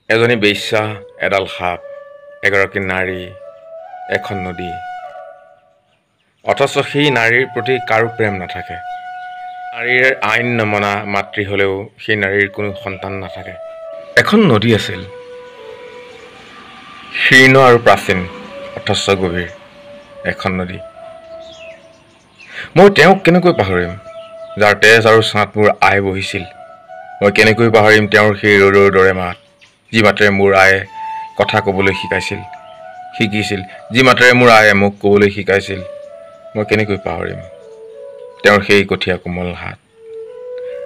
এজনী বেশ্যা, এডাল সাপ, এগৰাকী নাৰী, এখন নদী। অথচ সেই নাৰীৰ প্ৰতি কাৰো প্ৰেম নাথাকে। নাৰীৰ আইন নমনা মাতৃ হ'লেও সেই নাৰীৰ কোনো সন্তান নাথাকে। এখন নদী আছিল, শীৰ্ণ আৰু প্ৰাচীন, অথচ গভীৰ। এখন নদী। মই তেওঁক কেনেকৈ পাহৰিম, যাৰ তেজ আৰু ছাঁত মোৰ আই বহিছিল। মই কেনেকৈ পাহৰিম তেওঁৰ সেই ৰ'দৰ দৰে মাত, যি মাতেৰে মোৰ আয়ে কথা ক'বলৈ শিকিছিল, যি মাতেৰে মোৰ আয়ে মোক ক'বলৈ শিকাইছিল। মই কেনেকৈ পাহৰিম তেওঁৰ সেই কঠীয়া কোমল হাত,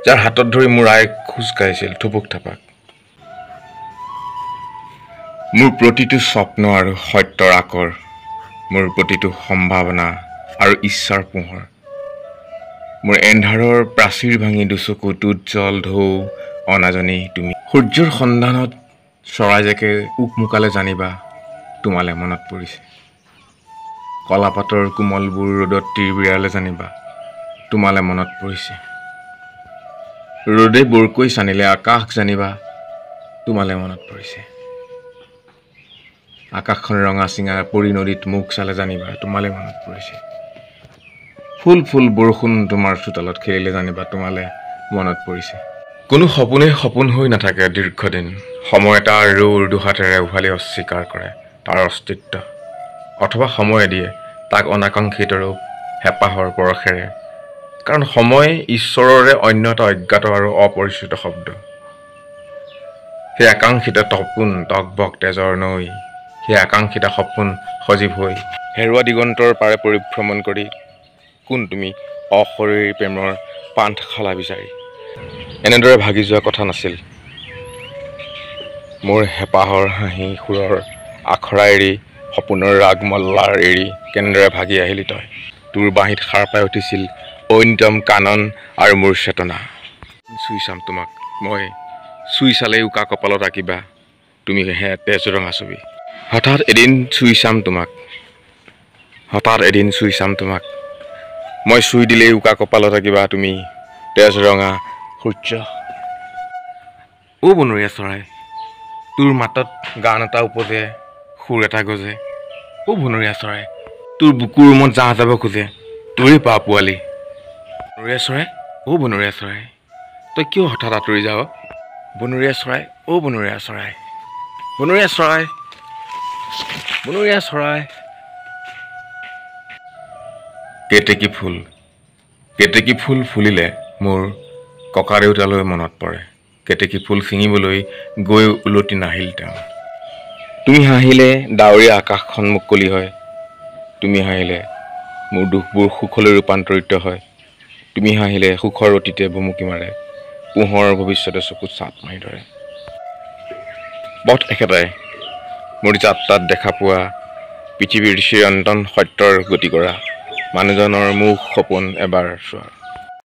যাৰ হাতত ধৰি মোৰ আয়ে খোজ কাঢ়িছিল থুপুক থাপাক। মোৰ প্ৰতিটো স্বপ্ন আৰু সত্যৰ আকৰ, মোৰ প্ৰতিটো সম্ভাৱনা আৰু ইচ্ছাৰ পোহৰ। মোৰ এন্ধাৰৰ প্ৰাচীৰ ভাঙি দুচকুত উজ্জ্বল ঢৌ অনাজনী তুমি। সূৰ্যৰ সন্ধানত চৰাইজাকে উক মুকালে জানিবা তোমালে মনত পৰিছে। কলাপাতৰ কোমলবোৰ ৰ'দত তিৰবিৰালে জানিবা তোমালে মনত পৰিছে। ৰ'দে বৰকৈ চানিলে আকাশ জানিবা তোমালে মনত পৰিছে। আকাশখন ৰঙা চিঙা পৰি নদীত মুখ চালে জানিবা তোমালে মনত পৰিছে। ফুল বৰষুণ তোমাৰ চোতালত খেলিলে জানিবা তোমালে মনত পৰিছে। কোনো সপোনেই সপোন হৈ নাথাকে দীৰ্ঘদিন। সময় এটা ৰৌৰ দুহাতেৰে উভালি অস্বীকাৰ কৰে তাৰ অস্তিত্ব, অথবা সময়ে দিয়ে তাক অনাকাংক্ষিত ৰূপ হেঁপাহৰ পৰশেৰে। কাৰণ সময় ঈশ্বৰৰে অন্য এটা অজ্ঞাত আৰু অপৰিচিত শব্দ। সেই আকাংক্ষিত সপোন টকবক তেজৰ নৈ, সেই আকাংক্ষিত সপোন সজীৱ হৈ হেৰুৱা দিগন্তৰ পাৰে পৰিভ্ৰমণ কৰি। কোন তুমি অশৰীৰী প্ৰেমৰ পান্থশালা বিচাৰি। এনেদৰে ভাগি যোৱা কথা নাছিল। মোৰ হেঁপাহৰ হাঁহি সুৰৰ আখৰা এৰি, সপোনৰ ৰাগ মল্লাৰ এৰি কেনেদৰে ভাগি আহিলি তই। তোৰ বাঁহীত সাৰ পাই উঠিছিল ঐনিতম কানন আৰু মোৰ চেতনা। চুই চাম তোমাক মই, চুই চালেই উকা কপালত আঁকিবা তুমি হে তেজ ৰঙা ছবি। হঠাৎ এদিন চুই চাম তোমাক, মই চুই দিলেই উকা কপালত আঁকিবা তুমি তেজ ৰঙা সূৰ্য। বনৰীয়া চৰাই, তোৰ মাতত গান এটা উপজে, সুৰ এটা গজে। বনৰীয়া চৰাই, তোৰ বুকুৰ ৰুমত জাহ যাব খোজে তোৰে পা পোৱালি। বনৰীয়া চৰাই, বনৰীয়া চৰাই, তই কিয় হঠাৎ আঁতৰি যাৱ। বনৰীয়া চৰাই, বনৰীয়া চৰাই, বনৰীয়া চৰাই, বনৰীয়া চৰাই। কেতেকী ফুল ফুলিলে মোৰ ককা দেউতালৈ মনত পৰে। কেতেকী ফুল ছিঙিবলৈ গৈ উলটি নাহিল তেওঁ। তুমি হাঁহিলে ডাৱৰীয়া আকাশখন মুকলি হয়। তুমি হাঁহিলে মোৰ দুখবোৰ সুখলৈ ৰূপান্তৰিত হয়। তুমি হাঁহিলে সুখৰ অতীতে ভুমুকি মাৰে, পোহৰৰ ভৱিষ্যতে চকুত চাপ মাৰি ধৰে। পথ একেটাই, মোৰ যাত্ৰাত দেখা পোৱা পৃথিৱীৰ চিৰন্তন সত্যৰ গতি কৰা মানুহজনৰ মুখ সপোন এবাৰ চোৱা।